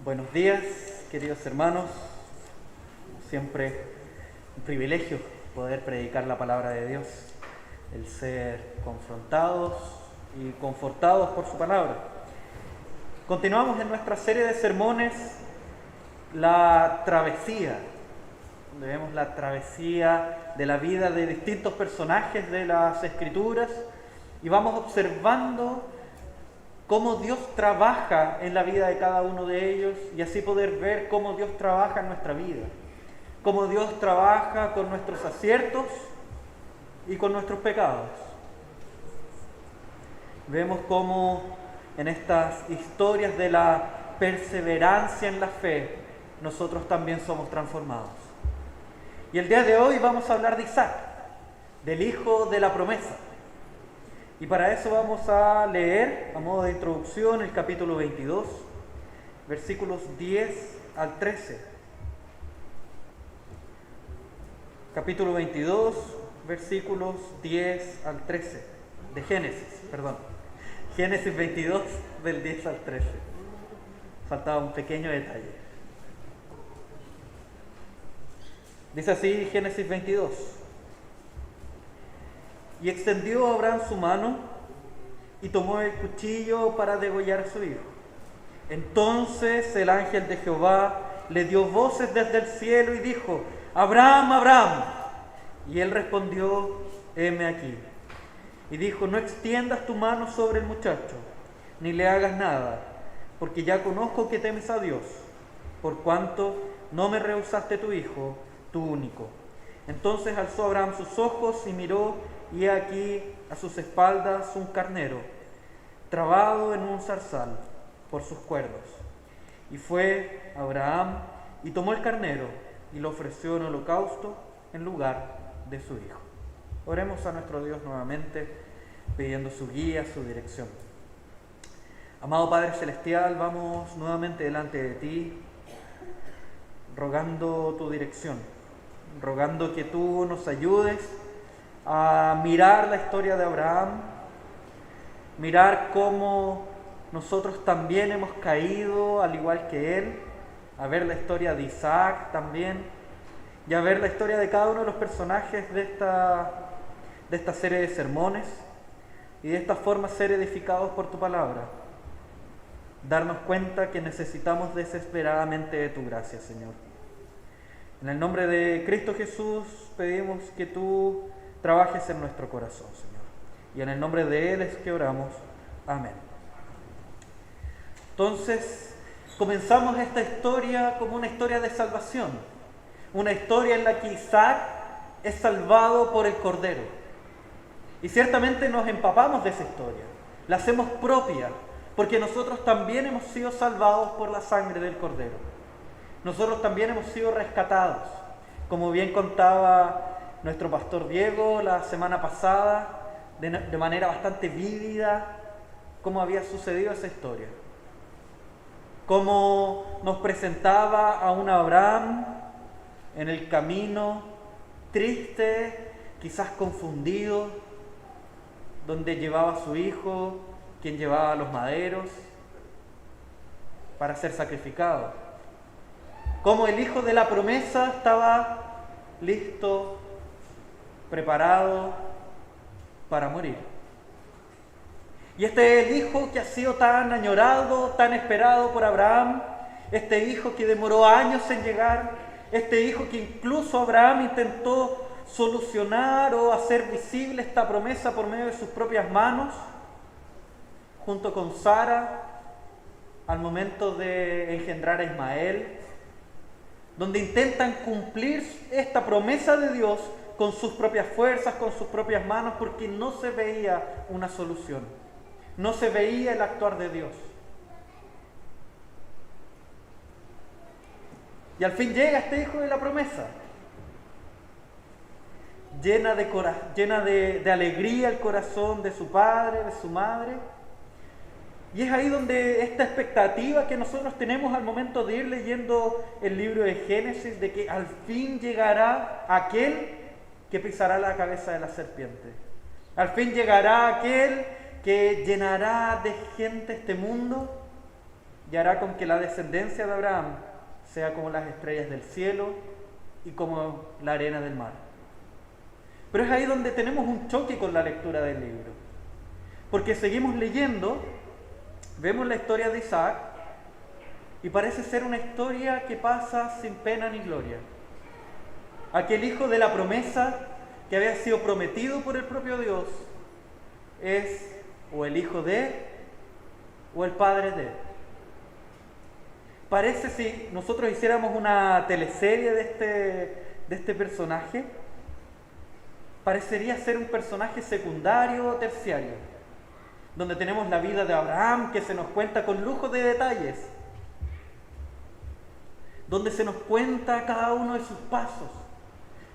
Buenos días, queridos hermanos. Siempre un privilegio poder predicar la palabra de Dios, el ser confrontados y confortados por su palabra. Continuamos en nuestra serie de sermones, la travesía, donde vemos la travesía de la vida de distintos personajes de las Escrituras y vamos observando cómo Dios trabaja en la vida de cada uno de ellos y así poder ver cómo Dios trabaja en nuestra vida, cómo Dios trabaja con nuestros aciertos y con nuestros pecados. Vemos cómo en estas historias de la perseverancia en la fe nosotros también somos transformados. Y el día de hoy vamos a hablar de Isaac, del hijo de la promesa. Y para eso vamos a leer, a modo de introducción, el capítulo 22, versículos 10 al 13. Capítulo 22, versículos 10 al 13, de Génesis, perdón. Génesis 22, del 10 al 13. Faltaba un pequeño detalle. Dice así Génesis 22. Y extendió Abraham su mano y tomó el cuchillo para degollar a su hijo. Entonces el ángel de Jehová le dio voces desde el cielo y dijo: Abraham, Abraham. Y él respondió: heme aquí. Y dijo: no extiendas tu mano sobre el muchacho, ni le hagas nada, porque ya conozco que temes a Dios, por cuanto no me rehusaste tu hijo, tu único. Entonces alzó Abraham sus ojos y miró, y he aquí a sus espaldas un carnero, trabado en un zarzal por sus cuernos. Y fue Abraham y tomó el carnero y lo ofreció en holocausto en lugar de su hijo. Oremos a nuestro Dios nuevamente, pidiendo su guía, su dirección. Amado Padre Celestial, vamos nuevamente delante de ti, rogando tu dirección, rogando que tú nos ayudes a mirar la historia de Abraham, mirar cómo nosotros también hemos caído al igual que él, a ver la historia de Isaac también, y a ver la historia de cada uno de los personajes de esta serie de sermones, y de esta forma ser edificados por tu palabra. Darnos cuenta que necesitamos desesperadamente de tu gracia, Señor. En el nombre de Cristo Jesús pedimos que tú trabajes en nuestro corazón, Señor. Y en el nombre de Él es que oramos. Amén. Entonces, comenzamos esta historia como una historia de salvación. Una historia en la que Isaac es salvado por el Cordero. Y ciertamente nos empapamos de esa historia. La hacemos propia, porque nosotros también hemos sido salvados por la sangre del Cordero. Nosotros también hemos sido rescatados. Como bien contaba nuestro pastor Diego la semana pasada, de manera bastante vívida, cómo había sucedido esa historia. Cómo nos presentaba a un Abraham en el camino, triste, quizás confundido, donde llevaba a su hijo, quien llevaba los maderos, para ser sacrificado. Cómo el hijo de la promesa estaba listo, preparado para morir. Y este es el hijo que ha sido tan añorado, tan esperado por Abraham, este hijo que demoró años en llegar, este hijo que incluso Abraham intentó solucionar o hacer visible esta promesa por medio de sus propias manos, junto con Sara, al momento de engendrar a Ismael, donde intentan cumplir esta promesa de Dios con sus propias fuerzas, con sus propias manos, porque no se veía una solución, no se veía el actuar de Dios. Y al fin llega este hijo de la promesa, llena de alegría el corazón de su padre, de su madre. Y es ahí donde esta expectativa que nosotros tenemos al momento de ir leyendo el libro de Génesis, de que al fin llegará aquel que pisará la cabeza de la serpiente. Al fin llegará aquel que llenará de gente este mundo y hará con que la descendencia de Abraham sea como las estrellas del cielo y como la arena del mar. Pero es ahí donde tenemos un choque con la lectura del libro, porque seguimos leyendo, vemos la historia de Isaac y parece ser una historia que pasa sin pena ni gloria. Aquel hijo de la promesa que había sido prometido por el propio Dios es o el hijo de o el padre de. Parece, si nosotros hiciéramos una teleserie de este personaje, parecería ser un personaje secundario o terciario, donde tenemos la vida de Abraham que se nos cuenta con lujo de detalles, donde se nos cuenta cada uno de sus pasos,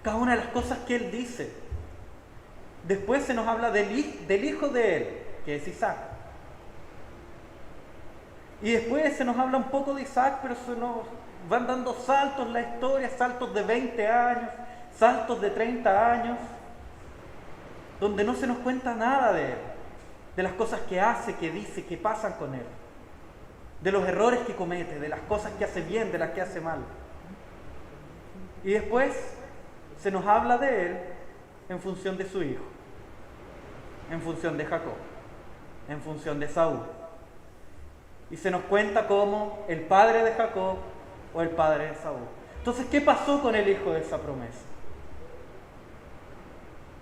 cada una de las cosas que él dice. Después se nos habla del hijo de él, que es Isaac. Y después se nos habla un poco de Isaac, pero se nos van dando saltos en la historia, saltos de 20 años, saltos de 30 años, donde no se nos cuenta nada de él, de las cosas que hace, que dice, que pasan con él, de los errores que comete, de las cosas que hace bien, de las que hace mal. Y después se nos habla de él en función de su hijo, en función de Jacob, en función de Saúl. Y se nos cuenta como el padre de Jacob o el padre de Saúl. Entonces, ¿qué pasó con el hijo de esa promesa?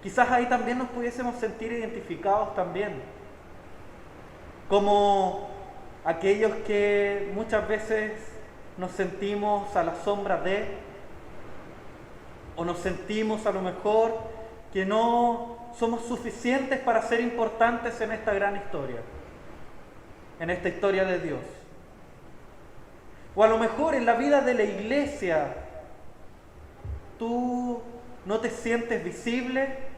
Quizás ahí también nos pudiésemos sentir identificados también, como aquellos que muchas veces nos sentimos a la sombra de, o nos sentimos a lo mejor que no somos suficientes para ser importantes en esta gran historia, en esta historia de Dios. O a lo mejor en la vida de la iglesia tú no te sientes visible.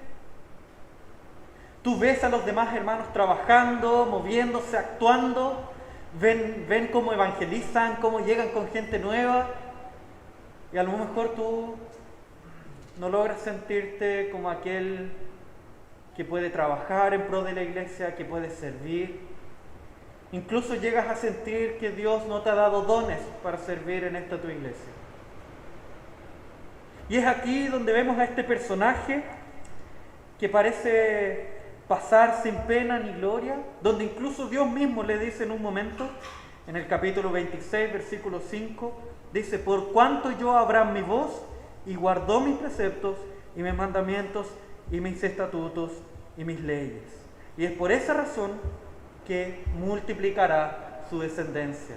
Tú ves a los demás hermanos trabajando, moviéndose, actuando, ven cómo evangelizan, cómo llegan con gente nueva, y a lo mejor tú no logras sentirte como aquel que puede trabajar en pro de la iglesia, que puede servir. Incluso llegas a sentir que Dios no te ha dado dones para servir en esta tu iglesia. Y es aquí donde vemos a este personaje que parece pasar sin pena ni gloria, donde incluso Dios mismo le dice en un momento, en el capítulo 26, versículo 5, dice: por cuanto yo a Abraham mi voz, y guardó mis preceptos, y mis mandamientos, y mis estatutos, y mis leyes. Y es por esa razón que multiplicará su descendencia.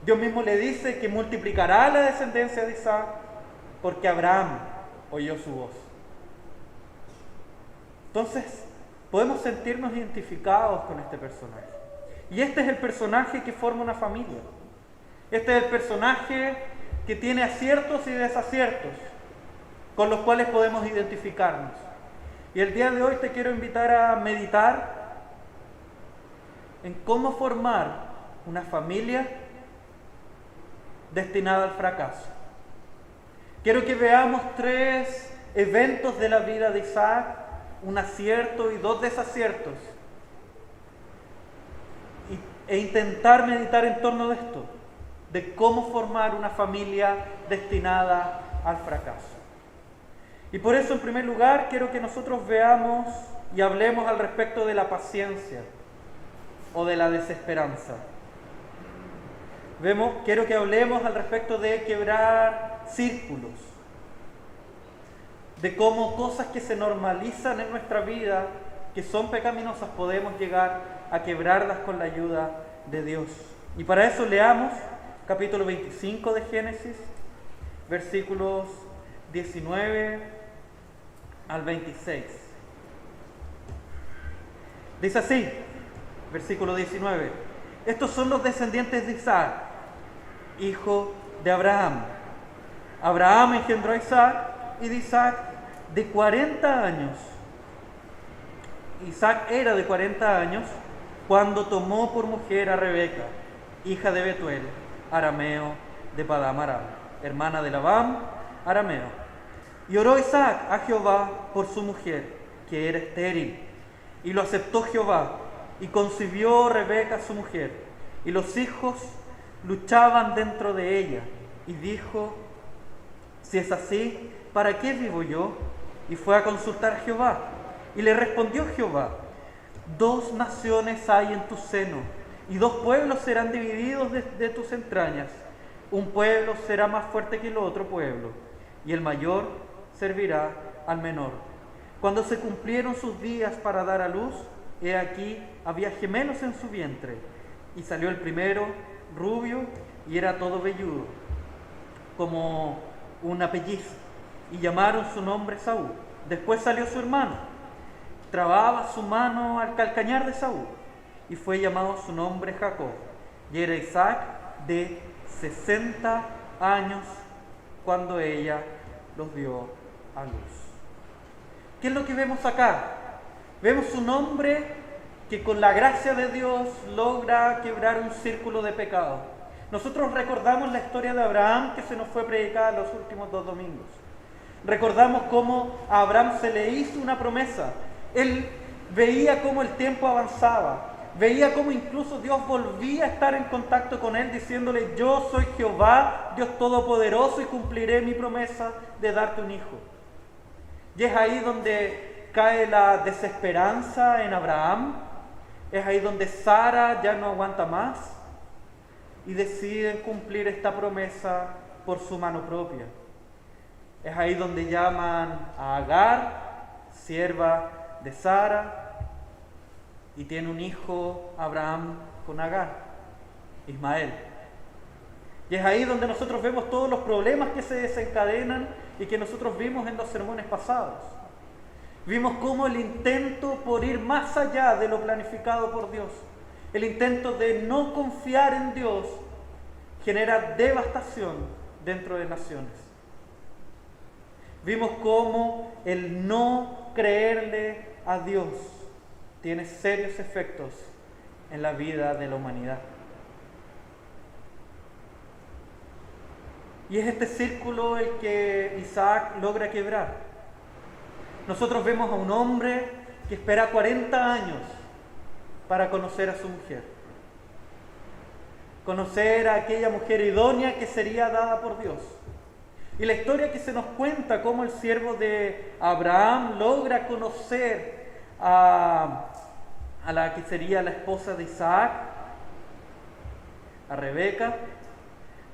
Dios mismo le dice que multiplicará la descendencia de Isaac, porque Abraham oyó su voz. Entonces, podemos sentirnos identificados con este personaje. Y este es el personaje que forma una familia. Este es el personaje que tiene aciertos y desaciertos, con los cuales podemos identificarnos. Y el día de hoy te quiero invitar a meditar en cómo formar una familia destinada al fracaso. Quiero que veamos 3 eventos de la vida de Isaac, un acierto y 2 desaciertos, e intentar meditar en torno de esto, de cómo formar una familia destinada al fracaso. Y por eso, en primer lugar, quiero que nosotros veamos y hablemos al respecto de la paciencia o de la desesperanza. Quiero que hablemos al respecto de quebrar círculos, de cómo cosas que se normalizan en nuestra vida, que son pecaminosas, podemos llegar a quebrarlas con la ayuda de Dios. Y para eso leamos capítulo 25 de Génesis, versículos 19 al 26. Dice así, versículo 19: estos son los descendientes de Isaac, hijo de Abraham. Abraham engendró a Isaac, y de Isaac de 40 años. Isaac era de 40 años cuando tomó por mujer a Rebeca, hija de Betuel, arameo de Padán Aram, hermana de Labán, arameo. Y oró Isaac a Jehová por su mujer, que era estéril, y lo aceptó Jehová, y concibió Rebeca su mujer, y los hijos luchaban dentro de ella. Y dijo: si es así, ¿para qué vivo yo? Y fue a consultar a Jehová. Y le respondió Jehová: 2 naciones hay en tu seno, y 2 pueblos serán divididos de tus entrañas. Un pueblo será más fuerte que el otro pueblo, y el mayor servirá al menor. Cuando se cumplieron sus días para dar a luz, he aquí, había gemelos en su vientre, y salió el primero rubio, y era todo velludo, como una pelliza, y llamaron su nombre Saúl. Después salió su hermano, trababa su mano al calcañar de Saúl, y fue llamado su nombre Jacob. Y era Isaac de 60 años cuando ella los dio a luz. ¿Qué es lo que vemos acá? Vemos un hombre que con la gracia de Dios logra quebrar un círculo de pecado. Nosotros recordamos la historia de Abraham, que se nos fue predicada los últimos 2 domingos. Recordamos cómo a Abraham se le hizo una promesa. Él veía cómo el tiempo avanzaba, veía cómo incluso Dios volvía a estar en contacto con él, diciéndole: yo soy Jehová, Dios Todopoderoso, y cumpliré mi promesa de darte un hijo. Y es ahí donde cae la desesperanza en Abraham, es ahí donde Sara ya no aguanta más y deciden cumplir esta promesa por su mano propia. Es ahí donde llaman a Agar, sierva de Sara, y tiene un hijo Abraham con Agar, Ismael. Y es ahí donde nosotros vemos todos los problemas que se desencadenan y que nosotros vimos en los sermones pasados. Vimos cómo el intento por ir más allá de lo planificado por Dios, el intento de no confiar en Dios, genera devastación dentro de naciones. Vimos cómo el no creerle a Dios tiene serios efectos en la vida de la humanidad. Y es este círculo el que Isaac logra quebrar. Nosotros vemos a un hombre que espera 40 años para conocer a su mujer. Conocer a aquella mujer idónea que sería dada por Dios. Y la historia que se nos cuenta, cómo el siervo de Abraham logra conocer a la que sería la esposa de Isaac, a Rebeca.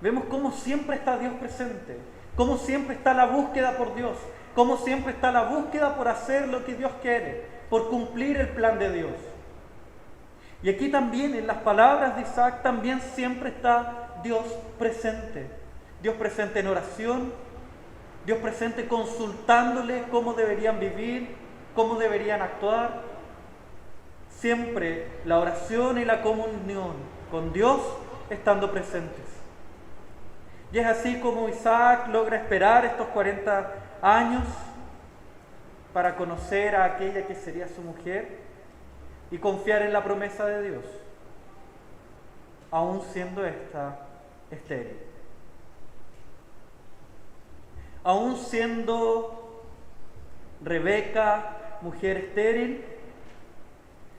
Vemos cómo siempre está Dios presente, cómo siempre está la búsqueda por Dios, cómo siempre está la búsqueda por hacer lo que Dios quiere, por cumplir el plan de Dios. Y aquí también, en las palabras de Isaac, también siempre está Dios presente. Dios presente en oración, Dios presente consultándole cómo deberían vivir, cómo deberían actuar. Siempre la oración y la comunión con Dios estando presentes. Y es así como Isaac logra esperar estos 40 años para conocer a aquella que sería su mujer y confiar en la promesa de Dios, aun siendo esta estéril. Aun siendo Rebeca mujer estéril,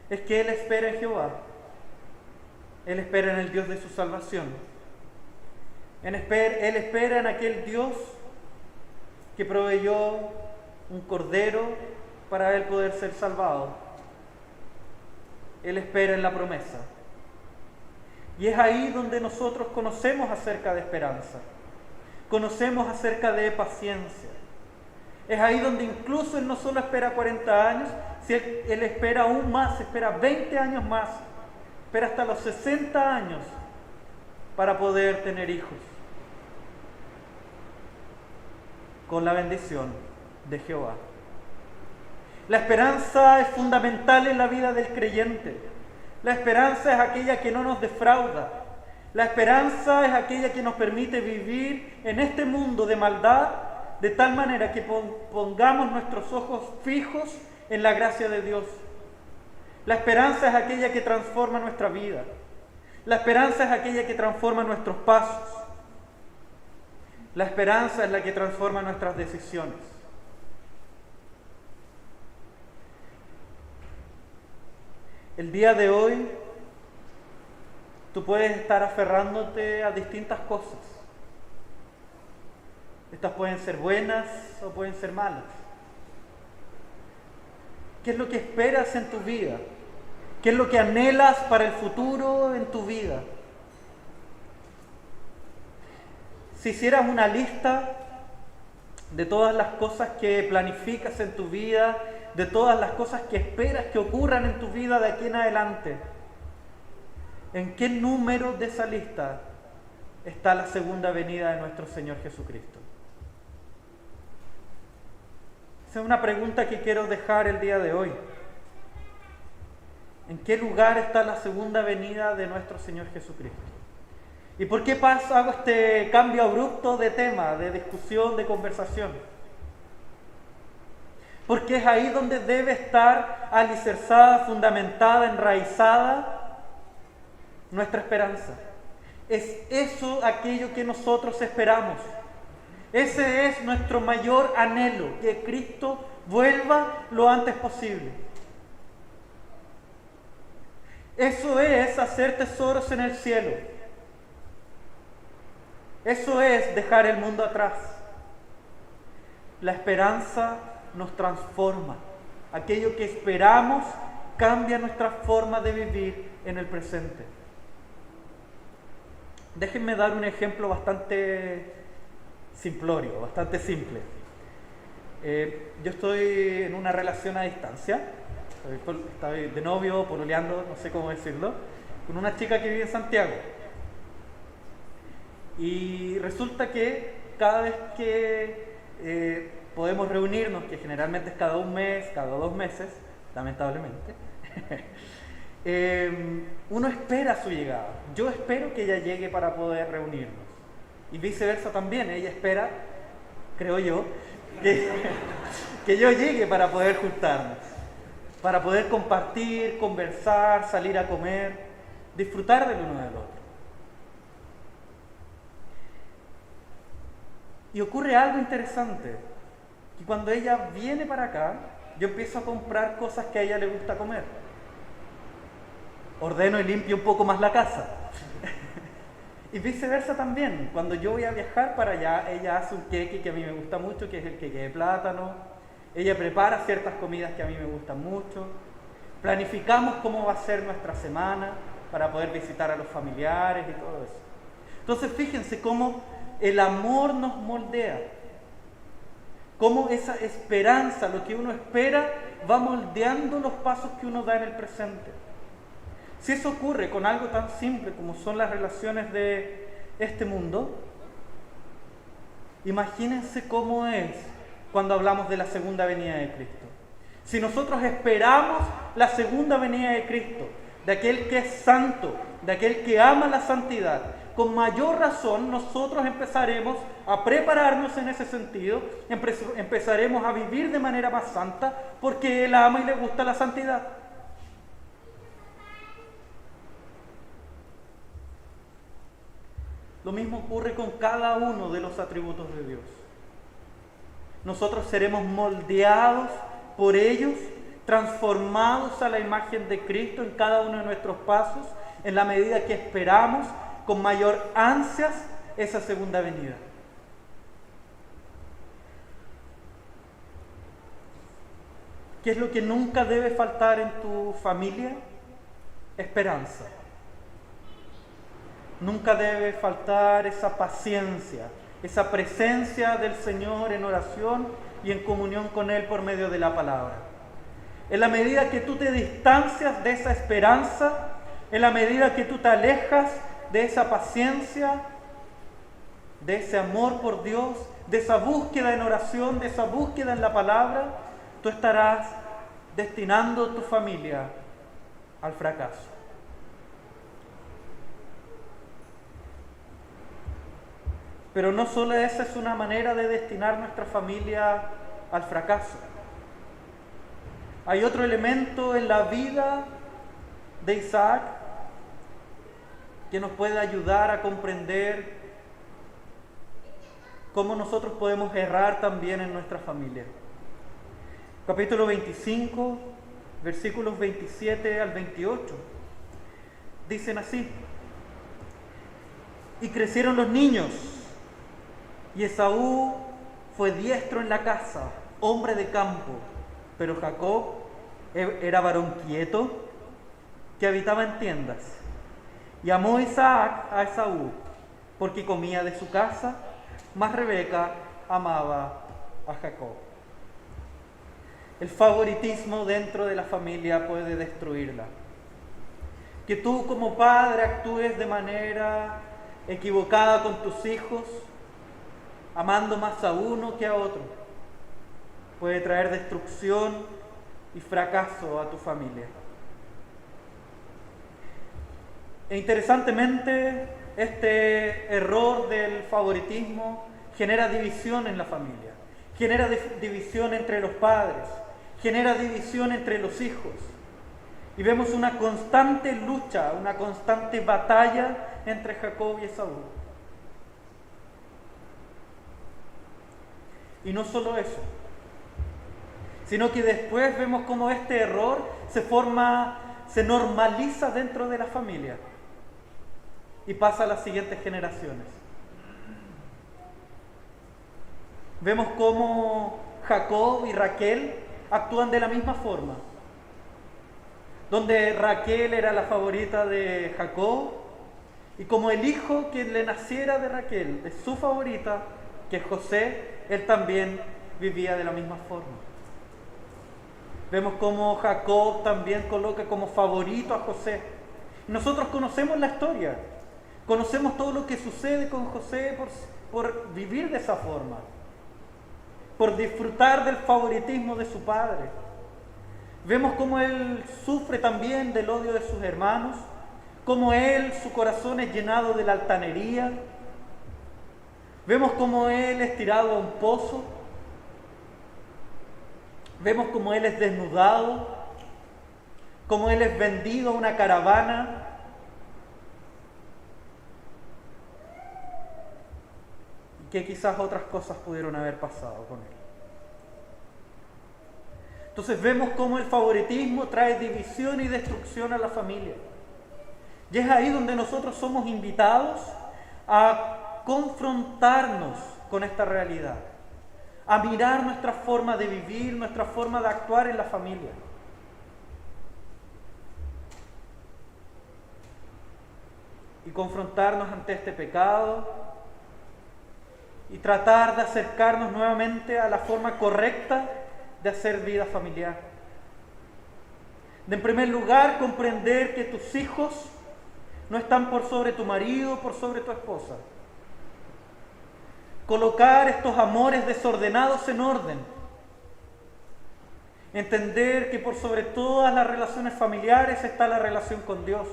es que él espera en Jehová. Él espera en el Dios de su salvación. Él espera en aquel Dios que proveyó un cordero para él poder ser salvado. Él espera en la promesa. Y es ahí donde nosotros conocemos acerca de esperanza, conocemos acerca de paciencia. Es ahí donde incluso él no solo espera 40 años, si él espera aún más, espera 20 años más, espera hasta los 60 años para poder tener hijos, con la bendición de Jehová. La esperanza es fundamental en la vida del creyente. La esperanza es aquella que no nos defrauda. La esperanza es aquella que nos permite vivir en este mundo de maldad de tal manera que pongamos nuestros ojos fijos en la gracia de Dios. La esperanza es aquella que transforma nuestra vida. La esperanza es aquella que transforma nuestros pasos. La esperanza es la que transforma nuestras decisiones. El día de hoy, Tú puedes estar aferrándote a distintas cosas. Estas pueden ser buenas o pueden ser malas. ¿Qué es lo que esperas en tu vida? ¿Qué es lo que anhelas para el futuro en tu vida? Si hicieras una lista de todas las cosas que planificas en tu vida, de todas las cosas que esperas que ocurran en tu vida de aquí en adelante, ¿en qué número de esa lista está la segunda venida de nuestro Señor Jesucristo? Esa es una pregunta que quiero dejar el día de hoy. ¿En qué lugar está la segunda venida de nuestro Señor Jesucristo? ¿Y por qué hago este cambio abrupto de tema, de discusión, de conversación? Porque es ahí donde debe estar alicerzada, fundamentada, enraizada nuestra esperanza. Es eso aquello que nosotros esperamos. Ese es nuestro mayor anhelo, que Cristo vuelva lo antes posible. Eso es hacer tesoros en el cielo. Eso es dejar el mundo atrás. La esperanza nos transforma. Aquello que esperamos cambia nuestra forma de vivir en el presente. Déjenme dar un ejemplo bastante simplorio, bastante simple. Yo estoy en una relación a distancia. Estoy de novio, pololeando, no sé cómo decirlo, con una chica que vive en Santiago. Y resulta que cada vez que podemos reunirnos, que generalmente es cada un mes, cada 2 meses, lamentablemente, uno espera su llegada. Yo espero que ella llegue para poder reunirnos. Y viceversa también, ella espera, creo yo, que yo llegue para poder juntarnos, para poder compartir, conversar, salir a comer, disfrutar del uno del otro. Y ocurre algo interesante, que cuando ella viene para acá, yo empiezo a comprar cosas que a ella le gusta comer. Ordeno y limpio un poco más la casa. Y viceversa también, cuando yo voy a viajar para allá, ella hace un queque que a mí me gusta mucho, que es el queque de plátano. Ella prepara ciertas comidas que a mí me gustan mucho. Planificamos cómo va a ser nuestra semana para poder visitar a los familiares y todo eso. Entonces fíjense cómo el amor nos moldea, cómo esa esperanza, lo que uno espera, va moldeando los pasos que uno da en el presente. Si eso ocurre con algo tan simple como son las relaciones de este mundo, imagínense cómo es cuando hablamos de la segunda venida de Cristo. Si nosotros esperamos la segunda venida de Cristo, de aquel que es santo, de aquel que ama la santidad, con mayor razón nosotros empezaremos a prepararnos en ese sentido, empezaremos a vivir de manera más santa, porque Él ama y le gusta la santidad. Lo mismo ocurre con cada uno de los atributos de Dios. Nosotros seremos moldeados por ellos, transformados a la imagen de Cristo en cada uno de nuestros pasos, en la medida que esperamos con mayor ansias esa segunda venida. ¿Qué es lo que nunca debe faltar en tu familia? Esperanza. Nunca debe faltar esa paciencia, esa presencia del Señor en oración y en comunión con Él por medio de la palabra. En la medida que tú te distancias de esa esperanza, en la medida que tú te alejas de esa paciencia, de ese amor por Dios, de esa búsqueda en oración, de esa búsqueda en la palabra, tú estarás destinando tu familia al fracaso. Pero no solo esa es una manera de destinar nuestra familia al fracaso. Hay otro elemento en la vida de Isaac que nos puede ayudar a comprender cómo nosotros podemos errar también en nuestra familia. Capítulo 25, versículos 27 al 28, dicen así: Y crecieron los niños, y Esaú fue diestro en la casa, hombre de campo, pero Jacob era varón quieto, que habitaba en tiendas. Y amó Isaac a Esaú, porque comía de su casa, mas Rebeca amaba a Jacob. El favoritismo dentro de la familia puede destruirla. Que tú como padre actúes de manera equivocada con tus hijos, amando más a uno que a otro, puede traer destrucción y fracaso a tu familia. E interesantemente, este error del favoritismo genera división en la familia, genera división entre los padres, genera división entre los hijos. Y vemos una constante lucha, una constante batalla entre Jacob y Esaú. Y no solo eso, sino que después vemos cómo este error se normaliza dentro de la familia y pasa a las siguientes generaciones. Vemos cómo Jacob y Raquel actúan de la misma forma, donde Raquel era la favorita de Jacob, y como el hijo que le naciera de Raquel, de su favorita, que es José, él también vivía de la misma forma. Vemos cómo Jacob también coloca como favorito a José. Nosotros conocemos la historia, conocemos todo lo que sucede con José por vivir de esa forma, por disfrutar del favoritismo de su padre. Vemos cómo él sufre también del odio de sus hermanos, cómo su corazón es llenado de la altanería. Vemos cómo él es tirado a un pozo. Vemos cómo él es desnudado, cómo él es vendido a una caravana. Y que quizás otras cosas pudieron haber pasado con él. Entonces vemos cómo el favoritismo trae división y destrucción a la familia. Y es ahí donde nosotros somos invitados a confrontarnos con esta realidad, a mirar nuestra forma de vivir, nuestra forma de actuar en la familia. Y confrontarnos ante este pecado y tratar de acercarnos nuevamente a la forma correcta de hacer vida familiar. De, en primer lugar, comprender que tus hijos no están por sobre tu marido, por sobre tu esposa. Colocar estos amores desordenados en orden. Entender que por sobre todas las relaciones familiares está la relación con Dios.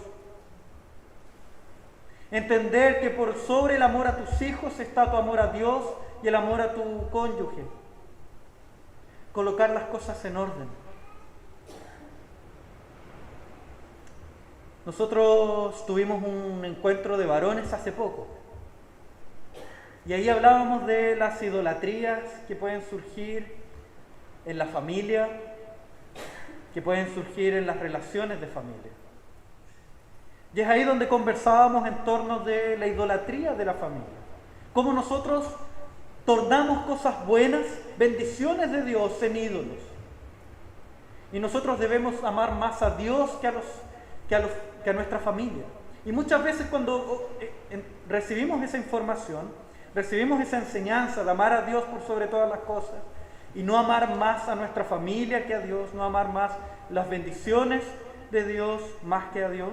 Entender que por sobre el amor a tus hijos está tu amor a Dios y el amor a tu cónyuge. Colocar las cosas en orden. Nosotros tuvimos un encuentro de varones hace poco. Y ahí hablábamos de las idolatrías que pueden surgir en la familia, que pueden surgir en las relaciones de familia. Y es ahí donde conversábamos en torno de la idolatría de la familia. Cómo nosotros tornamos cosas buenas, bendiciones de Dios, en ídolos. Y nosotros debemos amar más a Dios que a nuestra familia. Y muchas veces cuando recibimos esa información, recibimos esa enseñanza de amar a Dios por sobre todas las cosas y no amar más a nuestra familia que a Dios, no amar más las bendiciones de Dios más que a Dios.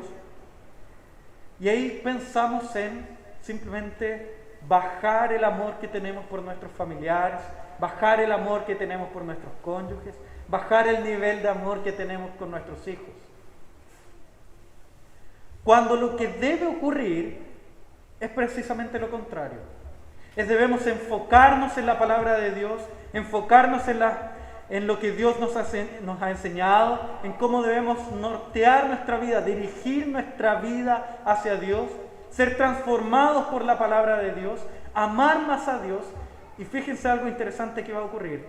Y ahí pensamos en simplemente bajar el amor que tenemos por nuestros familiares, bajar el amor que tenemos por nuestros cónyuges, bajar el nivel de amor que tenemos con nuestros hijos. Cuando lo que debe ocurrir es precisamente lo contrario. Debemos enfocarnos en la palabra de Dios, enfocarnos en lo que Dios nos ha enseñado, en cómo debemos nortear nuestra vida, dirigir nuestra vida hacia Dios, ser transformados por la palabra de Dios, amar más a Dios. Y fíjense algo interesante que va a ocurrir.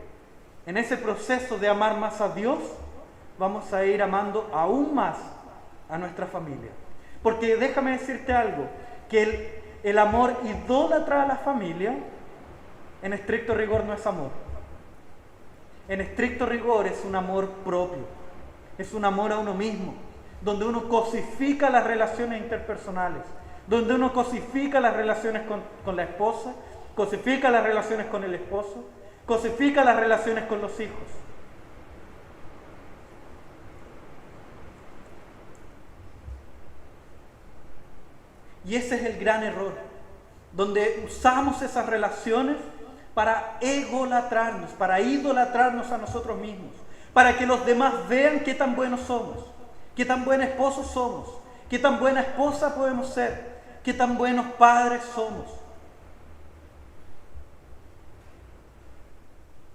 En ese proceso de amar más a Dios, vamos a ir amando aún más a nuestra familia. Porque déjame decirte algo, que el amor idólatra a la familia, en estricto rigor no es amor. En estricto rigor es un amor propio, es un amor a uno mismo, donde uno cosifica las relaciones interpersonales, donde uno cosifica las relaciones con la esposa, cosifica las relaciones con el esposo, cosifica las relaciones con los hijos. Y ese es el gran error, donde usamos esas relaciones para egolatrarnos, para idolatrarnos a nosotros mismos, para que los demás vean qué tan buenos somos, qué tan buen esposo somos, qué tan buena esposa podemos ser, qué tan buenos padres somos.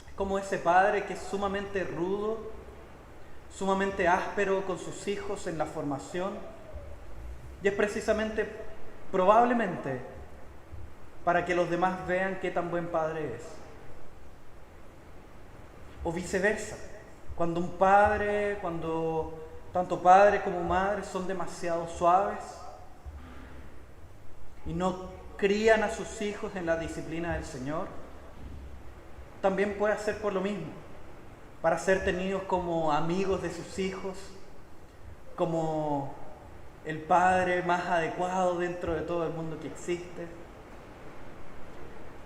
Es como ese padre que es sumamente rudo, sumamente áspero con sus hijos en la formación, y es precisamente, probablemente, para que los demás vean qué tan buen padre es. O viceversa, cuando tanto padre como madre son demasiado suaves y no crían a sus hijos en la disciplina del Señor, también puede hacer por lo mismo, para ser tenidos como amigos de sus hijos, como el padre más adecuado dentro de todo el mundo que existe.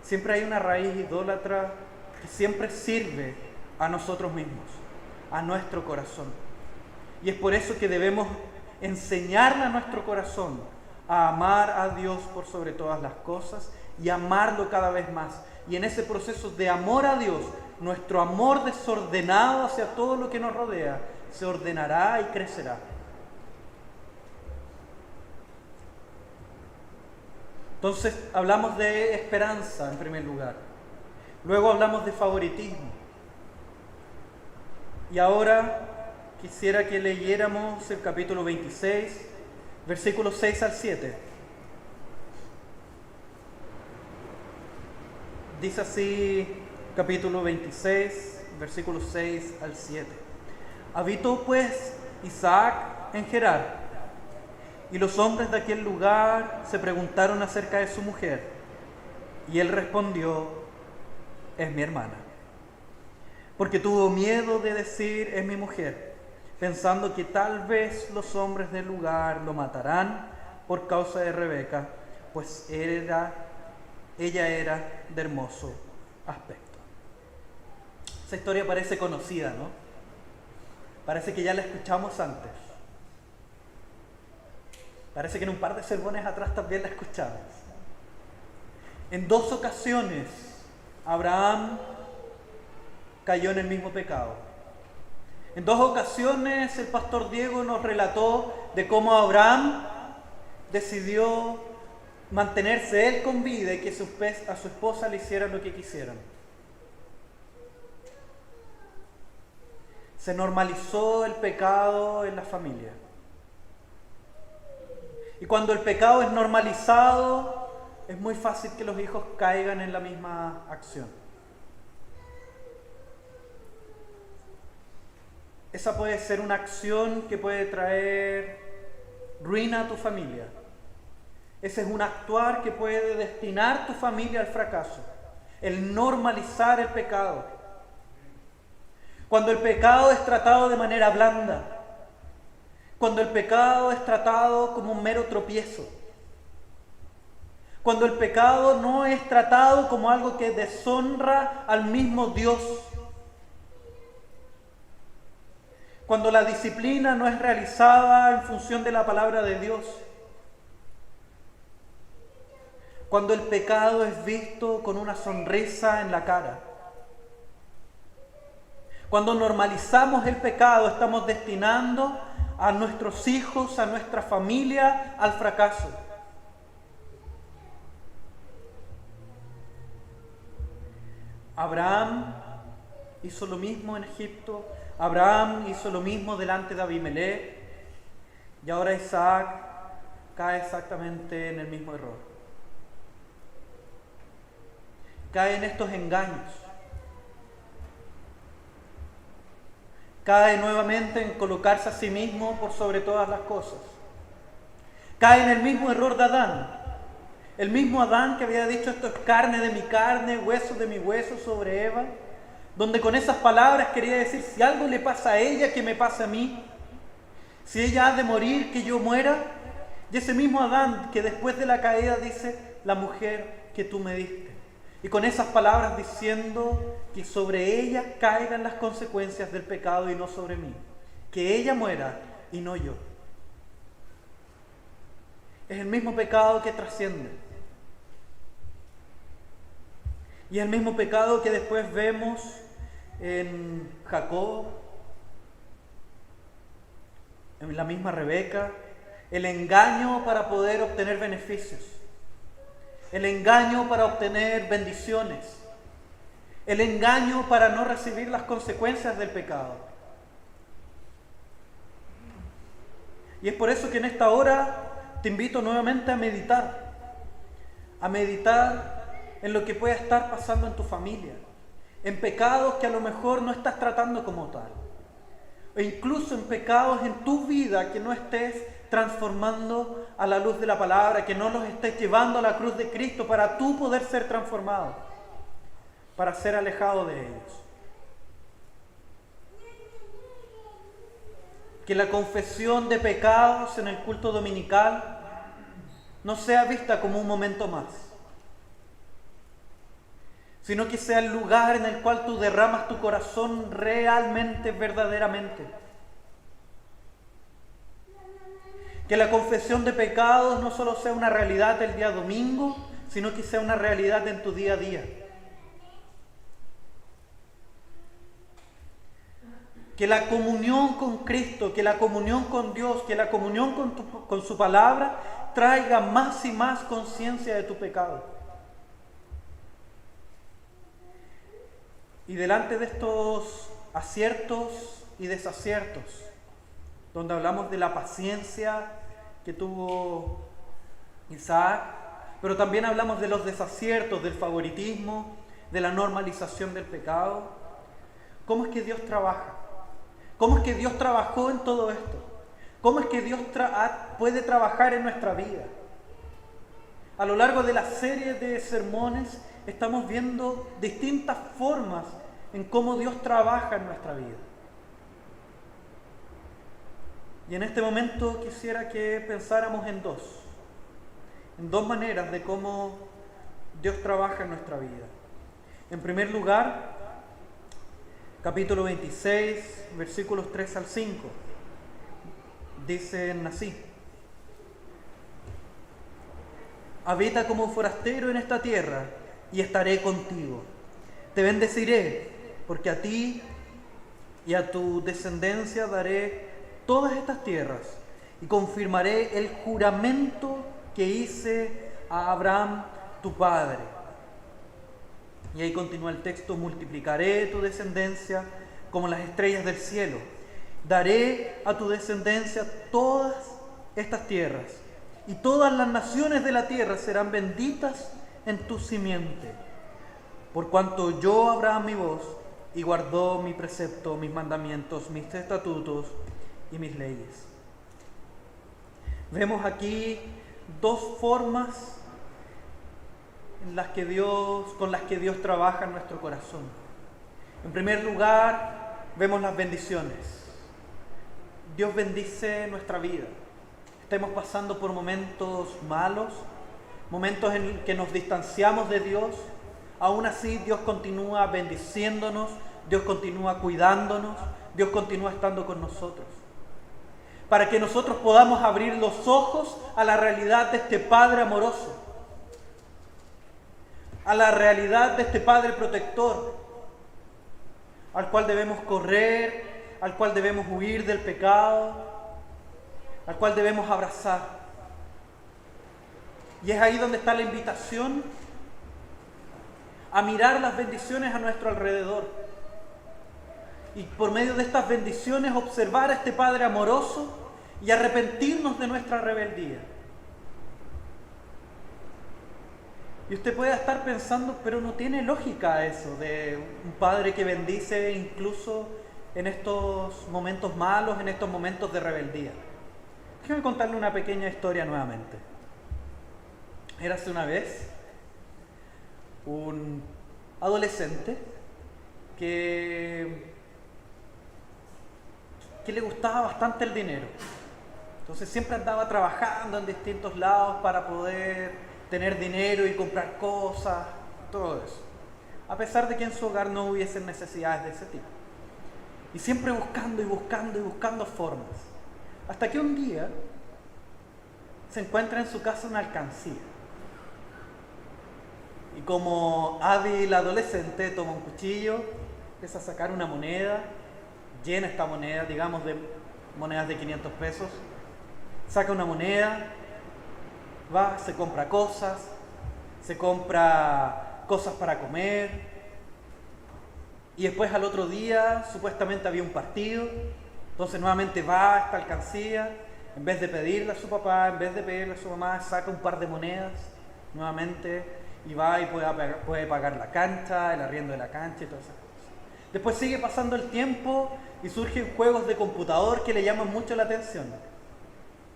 Siempre hay una raíz idólatra que siempre sirve a nosotros mismos, a nuestro corazón. Y es por eso que debemos enseñarle a nuestro corazón a amar a Dios por sobre todas las cosas y amarlo cada vez más. Y en ese proceso de amor a Dios, nuestro amor desordenado hacia todo lo que nos rodea se ordenará y crecerá. Entonces hablamos de esperanza en primer lugar, luego hablamos de favoritismo, y ahora quisiera que leyéramos el capítulo 26, versículos 6 al 7. Dice así, capítulo 26, versículos 6 al 7. Habitó pues Isaac en Gerar, y los hombres de aquel lugar se preguntaron acerca de su mujer, y él respondió: es mi hermana. Porque tuvo miedo de decir: es mi mujer, pensando que tal vez los hombres del lugar lo matarán por causa de Rebeca, pues ella era de hermoso aspecto. Esa historia parece conocida, ¿no? Parece que ya la escuchamos antes. Parece que en un par de sermones atrás también la escuchamos. En dos ocasiones Abraham cayó en el mismo pecado. En dos ocasiones el pastor Diego nos relató de cómo Abraham decidió mantenerse él con vida y que a su esposa le hicieran lo que quisieran. Se normalizó el pecado en la familia. Y cuando el pecado es normalizado, es muy fácil que los hijos caigan en la misma acción. Esa puede ser una acción que puede traer ruina a tu familia. Ese es un actuar que puede destinar tu familia al fracaso. El normalizar el pecado. Cuando el pecado es tratado de manera blanda. Cuando el pecado es tratado como un mero tropiezo. Cuando el pecado no es tratado como algo que deshonra al mismo Dios. Cuando la disciplina no es realizada en función de la palabra de Dios. Cuando el pecado es visto con una sonrisa en la cara. Cuando normalizamos el pecado, estamos destinando a nuestros hijos, a nuestra familia, al fracaso. Abraham hizo lo mismo en Egipto. Abraham hizo lo mismo delante de Abimelech. Y ahora Isaac cae exactamente en el mismo error. Cae en estos engaños. Cae nuevamente en colocarse a sí mismo por sobre todas las cosas. Cae en el mismo error de Adán. El mismo Adán que había dicho esto es carne de mi carne, hueso de mi hueso sobre Eva, donde con esas palabras quería decir, si algo le pasa a ella, que me pase a mí. Si ella ha de morir, que yo muera. Y ese mismo Adán que después de la caída dice, la mujer que tú me diste. Y con esas palabras diciendo que sobre ella caigan las consecuencias del pecado y no sobre mí. Que ella muera y no yo. Es el mismo pecado que trasciende. Y es el mismo pecado que después vemos en Jacob, en la misma Rebeca, el engaño para poder obtener beneficios, el engaño para obtener bendiciones, el engaño para no recibir las consecuencias del pecado. Y es por eso que en esta hora te invito nuevamente a meditar en lo que pueda estar pasando en tu familia, en pecados que a lo mejor no estás tratando como tal, o incluso en pecados en tu vida que no estés transformando a la luz de la palabra, que no los estés llevando a la cruz de Cristo para tú poder ser transformado, para ser alejado de ellos. Que la confesión de pecados en el culto dominical no sea vista como un momento más, sino que sea el lugar en el cual tú derramas tu corazón realmente, verdaderamente. Que la confesión de pecados no solo sea una realidad el día domingo, sino que sea una realidad en tu día a día. Que la comunión con Cristo, que la comunión con Dios, que la comunión con su palabra traiga más y más conciencia de tu pecado. Y delante de estos aciertos y desaciertos, donde hablamos de la paciencia que tuvo Isaac, pero también hablamos de los desaciertos, del favoritismo, de la normalización del pecado. ¿Cómo es que Dios trabaja? ¿Cómo es que Dios trabajó en todo esto? ¿Cómo es que Dios puede trabajar en nuestra vida? A lo largo de la serie de sermones estamos viendo distintas formas en cómo Dios trabaja en nuestra vida. Y en este momento quisiera que pensáramos en dos maneras de cómo Dios trabaja en nuestra vida. En primer lugar, capítulo 26, versículos 3 al 5, dicen así: habita como forastero en esta tierra y estaré contigo. Te bendeciré, porque a ti y a tu descendencia daré todas estas tierras y confirmaré el juramento que hice a Abraham tu padre. Y ahí continúa el texto: multiplicaré tu descendencia como las estrellas del cielo. Daré a tu descendencia todas estas tierras, y todas las naciones de la tierra serán benditas en tu simiente. Por cuanto oyó Abraham mi voz y guardó mi precepto, mis mandamientos, mis estatutos y mis leyes. Vemos aquí dos formas con las que Dios trabaja en nuestro corazón. En primer lugar, vemos las bendiciones. Dios bendice nuestra vida. Estemos pasando por momentos malos, momentos en que nos distanciamos de Dios, aún así Dios continúa bendiciéndonos, Dios continúa cuidándonos, Dios continúa estando con nosotros. Para que nosotros podamos abrir los ojos a la realidad de este Padre amoroso, a la realidad de este Padre protector, al cual debemos correr, al cual debemos huir del pecado, al cual debemos abrazar. Y es ahí donde está la invitación a mirar las bendiciones a nuestro alrededor. Y por medio de estas bendiciones observar a este Padre amoroso y arrepentirnos de nuestra rebeldía. Y usted puede estar pensando, pero no tiene lógica eso de un Padre que bendice incluso en estos momentos malos, en estos momentos de rebeldía. Déjeme contarle una pequeña historia nuevamente. Érase una vez un adolescente que le gustaba bastante el dinero. Entonces siempre andaba trabajando en distintos lados para poder tener dinero y comprar cosas, todo eso. A pesar de que en su hogar no hubiesen necesidades de ese tipo. Y siempre buscando y buscando y buscando formas. Hasta que un día se encuentra en su casa una alcancía. Y como hábil adolescente toma un cuchillo, empieza a sacar una moneda, llena esta moneda, digamos de monedas de 500 pesos, saca una moneda, va, se compra cosas para comer, y después al otro día supuestamente había un partido, entonces nuevamente va a esta alcancía, en vez de pedirle a su papá, en vez de pedirle a su mamá, saca un par de monedas nuevamente y va y puede pagar la cancha, el arriendo de la cancha y todas esas cosas. Después sigue pasando el tiempo y surgen juegos de computador que le llaman mucho la atención,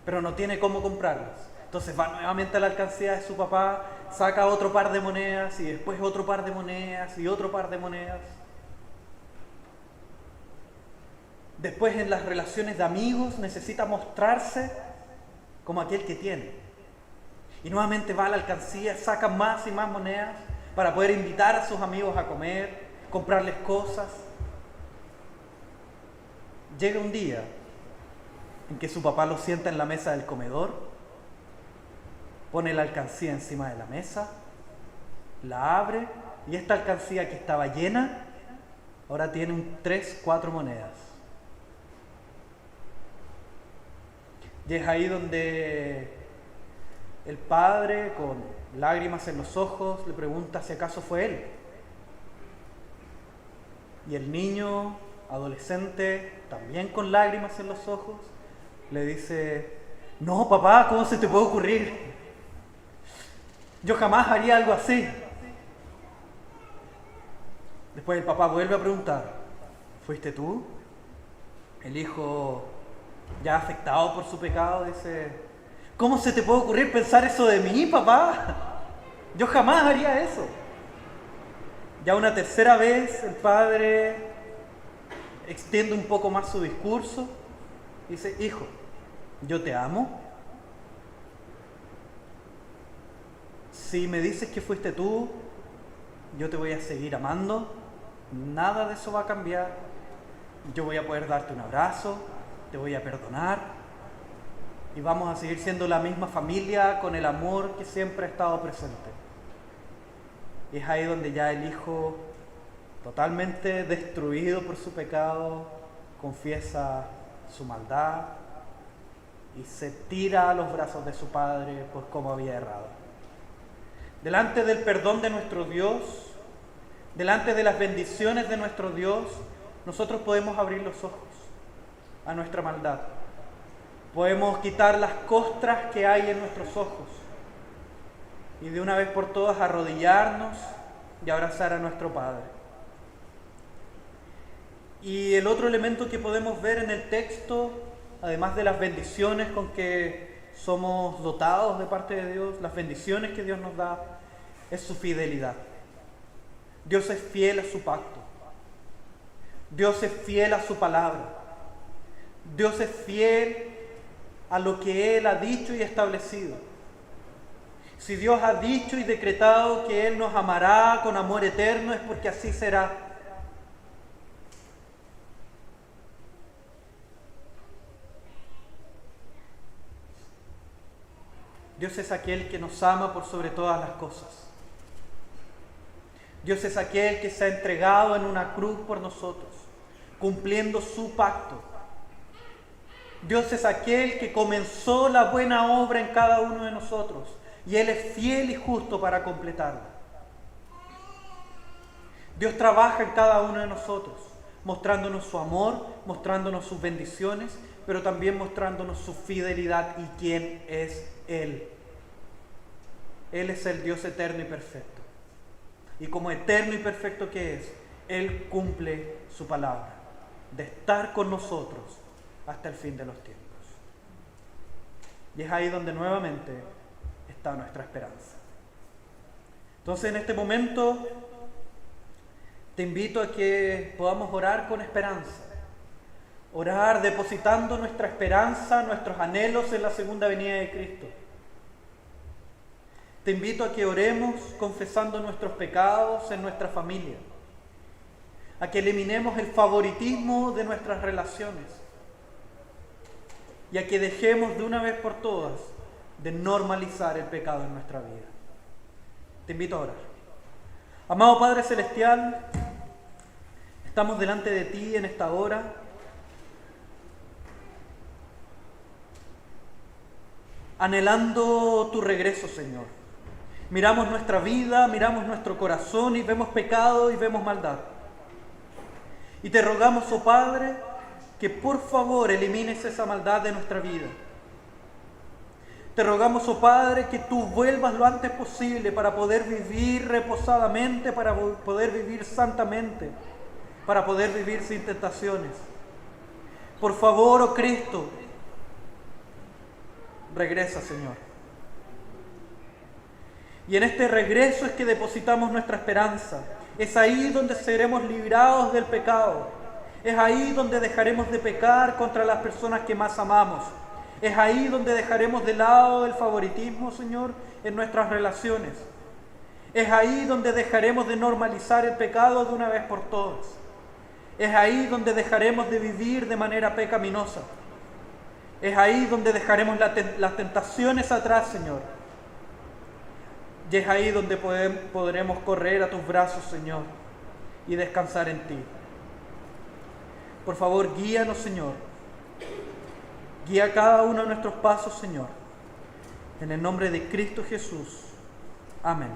pero no tiene cómo comprarlos. Entonces va nuevamente a la alcancía de su papá, saca otro par de monedas y después otro par de monedas y otro par de monedas. Después en las relaciones de amigos necesita mostrarse como aquel que tiene. Y nuevamente va a la alcancía, saca más y más monedas para poder invitar a sus amigos a comer, comprarles cosas. Llega un día en que su papá lo sienta en la mesa del comedor, pone la alcancía encima de la mesa, la abre y esta alcancía que estaba llena ahora tiene 4 monedas. Y es ahí donde el padre, con lágrimas en los ojos, le pregunta si acaso fue él. Y el niño, adolescente, también con lágrimas en los ojos, le dice: no, papá, ¿cómo se te puede ocurrir? Yo jamás haría algo así. Después el papá vuelve a preguntar: ¿fuiste tú? El hijo, ya afectado por su pecado, dice: ¿cómo se te puede ocurrir pensar eso de mí, papá? Yo jamás haría eso. Ya una tercera vez el padre extiende un poco más su discurso. Dice: hijo, yo te amo. Si me dices que fuiste tú, yo te voy a seguir amando. Nada de eso va a cambiar. Yo voy a poder darte un abrazo, te voy a perdonar y vamos a seguir siendo la misma familia con el amor que siempre ha estado presente. Y es ahí donde ya el hijo, totalmente destruido por su pecado, confiesa su maldad y se tira a los brazos de su padre por cómo había errado. Delante del perdón de nuestro Dios, delante de las bendiciones de nuestro Dios, nosotros podemos abrir los ojos a nuestra maldad. Podemos quitar las costras que hay en nuestros ojos y de una vez por todas arrodillarnos y abrazar a nuestro Padre. Y el otro elemento que podemos ver en el texto, además de las bendiciones con que somos dotados de parte de Dios, las bendiciones que Dios nos da, es su fidelidad. Dios es fiel a su pacto. Dios es fiel a su palabra. Dios es fiel a lo que Él ha dicho y establecido. Si Dios ha dicho y decretado que Él nos amará con amor eterno, es porque así será. Dios es aquel que nos ama por sobre todas las cosas. Dios es aquel que se ha entregado en una cruz por nosotros, cumpliendo su pacto. Dios es aquel que comenzó la buena obra en cada uno de nosotros y Él es fiel y justo para completarla. Dios trabaja en cada uno de nosotros, mostrándonos su amor, mostrándonos sus bendiciones, pero también mostrándonos su fidelidad y quién es Él. Él es el Dios eterno y perfecto. Y como eterno y perfecto que es, Él cumple su palabra de estar con nosotros hasta el fin de los tiempos. Y es ahí donde nuevamente está nuestra esperanza. Entonces, en este momento te invito a que podamos orar con esperanza. Orar depositando nuestra esperanza, nuestros anhelos en la segunda venida de Cristo. Te invito a que oremos confesando nuestros pecados en nuestra familia. A que eliminemos el favoritismo de nuestras relaciones. Y a que dejemos de una vez por todas de normalizar el pecado en nuestra vida. Te invito a orar. Amado Padre Celestial, estamos delante de ti en esta hora. Anhelando tu regreso, Señor. Miramos nuestra vida, miramos nuestro corazón y vemos pecado y vemos maldad. Y te rogamos, oh Padre, que por favor elimines esa maldad de nuestra vida. Te rogamos, oh Padre, que tú vuelvas lo antes posible para poder vivir reposadamente, para poder vivir santamente, para poder vivir sin tentaciones. Por favor, oh Cristo, regresa, Señor. Y en este regreso es que depositamos nuestra esperanza. Es ahí donde seremos librados del pecado. Es ahí donde dejaremos de pecar contra las personas que más amamos. Es ahí donde dejaremos de lado el favoritismo, Señor, en nuestras relaciones. Es ahí donde dejaremos de normalizar el pecado de una vez por todas. Es ahí donde dejaremos de vivir de manera pecaminosa. Es ahí donde dejaremos las tentaciones atrás, Señor. Y es ahí donde podremos correr a tus brazos, Señor, y descansar en ti. Por favor, guíanos, Señor. Guía cada uno de nuestros pasos, Señor. En el nombre de Cristo Jesús. Amén.